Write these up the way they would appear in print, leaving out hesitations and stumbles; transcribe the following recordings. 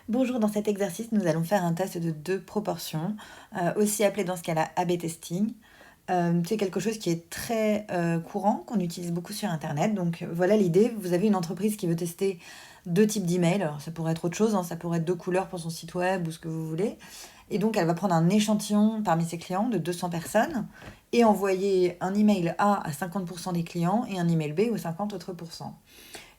Bonjour, dans cet exercice, nous allons faire un test de deux proportions, aussi appelé dans ce cas-là A/B testing. C'est quelque chose qui est très courant, qu'on utilise beaucoup sur Internet. Donc voilà l'idée, vous avez une entreprise qui veut tester deux types d'emails. Alors ça pourrait être autre chose, hein, ça pourrait être deux couleurs pour son site web ou ce que vous voulez. Et donc elle va prendre un échantillon parmi ses clients de 200 personnes et envoyer un email A à 50% des clients et un email B aux 50 autres pourcents.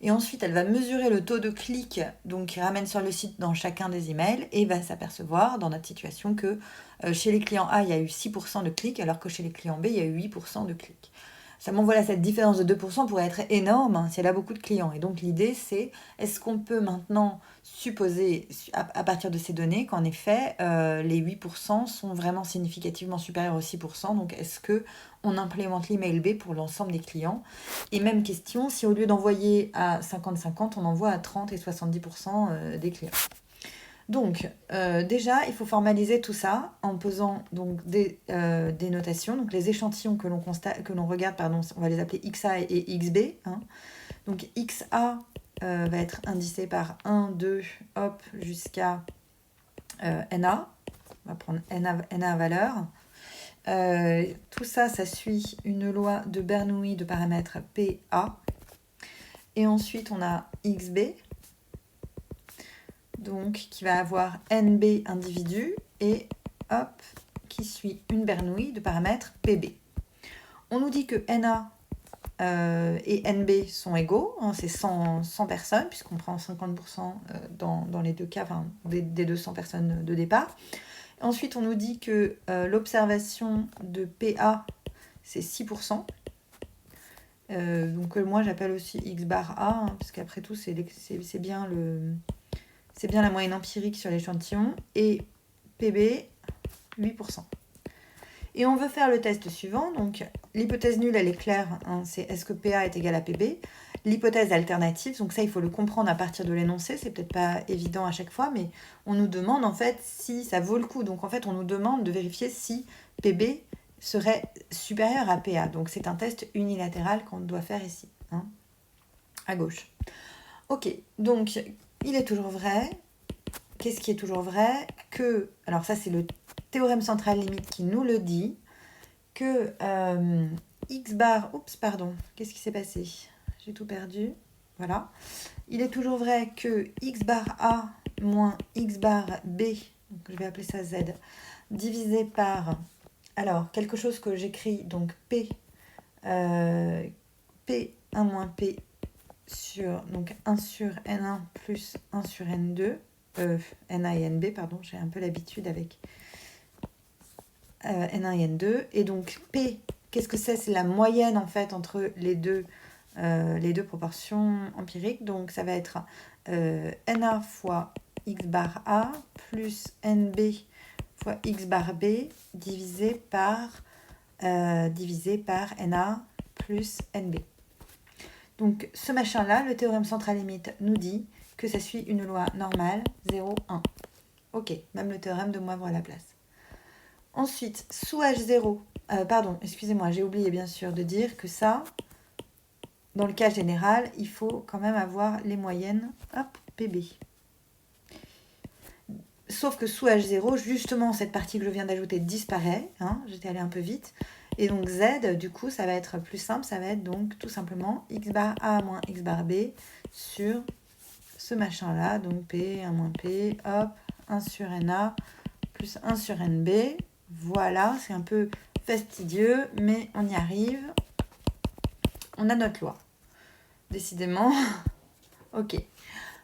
Et ensuite, elle va mesurer le taux de clics donc, qui ramène sur le site dans chacun des emails et va s'apercevoir dans notre situation que chez les clients A, il y a eu 6% de clics alors que chez les clients B, il y a eu 8% de clics. Seulement, voilà, cette différence de 2% pourrait être énorme hein, si elle a beaucoup de clients. Et donc, l'idée, c'est est-ce qu'on peut maintenant supposer, à partir de ces données, qu'en effet, les 8% sont vraiment significativement supérieurs aux 6%. Donc, est-ce que on implémente l'email B pour l'ensemble des clients? Et même question, si au lieu d'envoyer à 50-50, on envoie à 30 et 70% des clients. Donc, déjà, il faut formaliser tout ça en posant donc des notations. Donc, les échantillons que l'on regarde, pardon, on va les appeler XA et XB. Hein. Donc, XA va être indicé par 1, 2, hop, jusqu'à NA. On va prendre NA valeur. Tout ça, ça suit une loi de Bernoulli de paramètres PA. Et ensuite, on a XB, donc qui va avoir NB individus et hop, qui suit une Bernoulli de paramètres PB. On nous dit que NA et NB sont égaux, hein, c'est 100 personnes, puisqu'on prend 50% dans les deux cas, enfin, des 200 personnes de départ. Ensuite, on nous dit que l'observation de PA, c'est 6%. Donc moi, j'appelle aussi X bar A, hein, parce qu'après tout, c'est bien la moyenne empirique sur l'échantillon. Et PB, 8%. Et on veut faire le test suivant. Donc, l'hypothèse nulle, elle est claire. Hein, c'est est-ce que PA est égal à PB? L'hypothèse alternative, donc ça, il faut le comprendre à partir de l'énoncé. C'est peut-être pas évident à chaque fois, mais on nous demande en fait si ça vaut le coup. Donc, en fait, on nous demande de vérifier si PB serait supérieur à PA. Donc, c'est un test unilatéral qu'on doit faire ici, hein, à gauche. Ok, donc, il est toujours vrai. Qu'est-ce qui est toujours vrai? Que, alors ça, c'est le théorème central limite qui nous le dit, que x bar, oups, pardon, qu'est-ce qui s'est passé? J'ai tout perdu, voilà. Il est toujours vrai que x bar A moins x bar B, donc je vais appeler ça Z, divisé par, alors, quelque chose que j'écris, donc P, P1 moins P sur, donc 1 sur N1 plus 1 sur N2, N1 et NB, pardon, j'ai un peu l'habitude avec N1 et N2. Et donc P, qu'est-ce que c'est? C'est la moyenne en fait entre les deux proportions empiriques. Donc ça va être NA fois X bar A plus NB fois X bar B divisé par NA plus NB. Donc ce machin-là, le théorème central limite nous dit que ça suit une loi normale 0, 1. Ok, même le théorème de Moivre à la place. Ensuite, sous H0, pardon, excusez-moi, j'ai oublié bien sûr de dire que ça, dans le cas général, il faut quand même avoir les moyennes, hop, PB. Sauf que sous H0, justement, cette partie que je viens d'ajouter disparaît, hein, j'étais allée un peu vite, et donc Z, du coup, ça va être plus simple, ça va être donc tout simplement X bar A moins X bar B sur ce machin-là, donc P, 1 moins P, hop, 1 sur NA plus 1 sur NB. Voilà, c'est un peu fastidieux, mais on y arrive. On a notre loi. Décidément. Ok.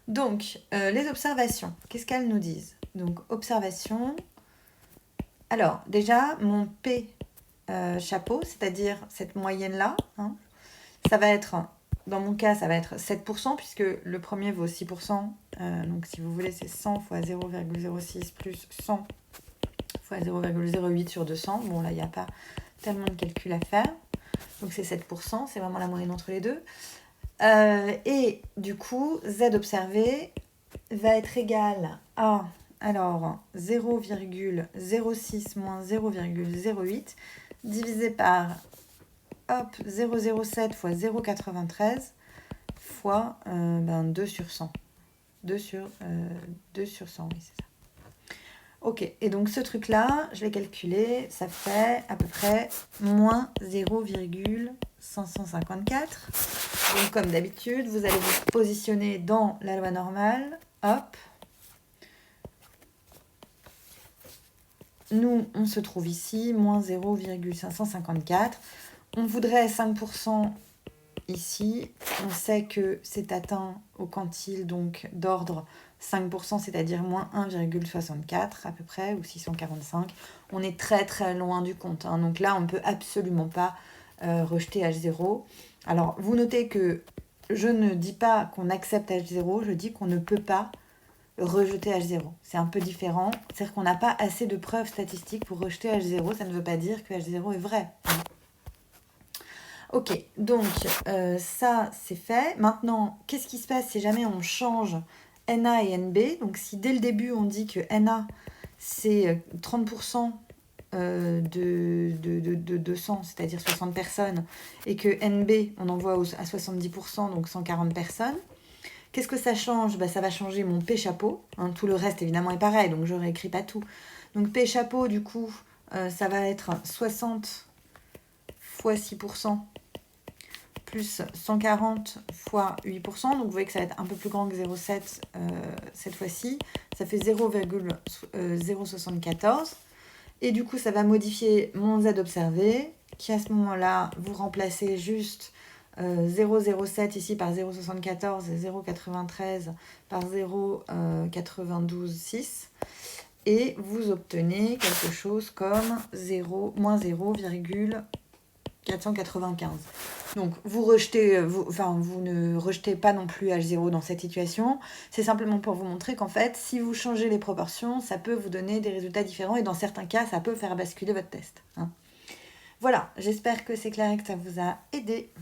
Donc, les observations, qu'est-ce qu'elles nous disent? Donc, observation. Alors, déjà, mon P chapeau, c'est-à-dire cette moyenne-là, hein, ça va être, dans mon cas, ça va être 7%, puisque le premier vaut 6%. Donc, si vous voulez, c'est 100 fois 0,06 plus 100 fois 0,08 sur 200. Bon, là, il n'y a pas tellement de calcul à faire. Donc, c'est 7%, c'est vraiment la moyenne entre les deux. Et du coup, Z observé va être égal à, alors, 0,06 moins 0,08 divisé par, hop, 0,07 fois 0,93 fois 2 sur 100. 2 sur 100, oui, c'est ça. Ok, et donc ce truc-là, je l'ai calculé, ça fait à peu près moins 0,554. Donc comme d'habitude, vous allez vous positionner dans la loi normale. Hop. Nous, on se trouve ici, moins 0,554. On voudrait 5% ici. On sait que c'est atteint au quantile donc d'ordre 5%, c'est-à-dire moins 1,64 à peu près, ou 645. On est très très loin du compte, hein. Donc là, on ne peut absolument pas rejeter H0. Alors, vous notez que je ne dis pas qu'on accepte H0, je dis qu'on ne peut pas rejeter H0. C'est un peu différent. C'est-à-dire qu'on n'a pas assez de preuves statistiques pour rejeter H0. Ça ne veut pas dire que H0 est vrai. Ok, donc ça c'est fait. Maintenant, qu'est-ce qui se passe si jamais on change NA et NB? Donc si dès le début on dit que NA c'est 30% de 200, c'est-à-dire 60 personnes, et que NB on envoie à 70%, donc 140 personnes, qu'est-ce que ça change? Ça va changer mon P chapeau. Hein, tout le reste, évidemment, est pareil, donc je ne réécris pas tout. Donc P chapeau, du coup, ça va être 60 fois 6% plus 140 fois 8%. Donc vous voyez que ça va être un peu plus grand que 0,7 cette fois-ci. Ça fait 0,074. Et du coup, ça va modifier mon Z observé, qui à ce moment-là, vous remplacez juste 0,07 ici par 0,74 et 0,93 par 0,926 et vous obtenez quelque chose comme moins 0,495. Donc vous ne rejetez pas non plus H0 dans cette situation. C'est simplement pour vous montrer qu'en fait, si vous changez les proportions, ça peut vous donner des résultats différents et dans certains cas, ça peut faire basculer votre test. Hein. Voilà, j'espère que c'est clair et que ça vous a aidé.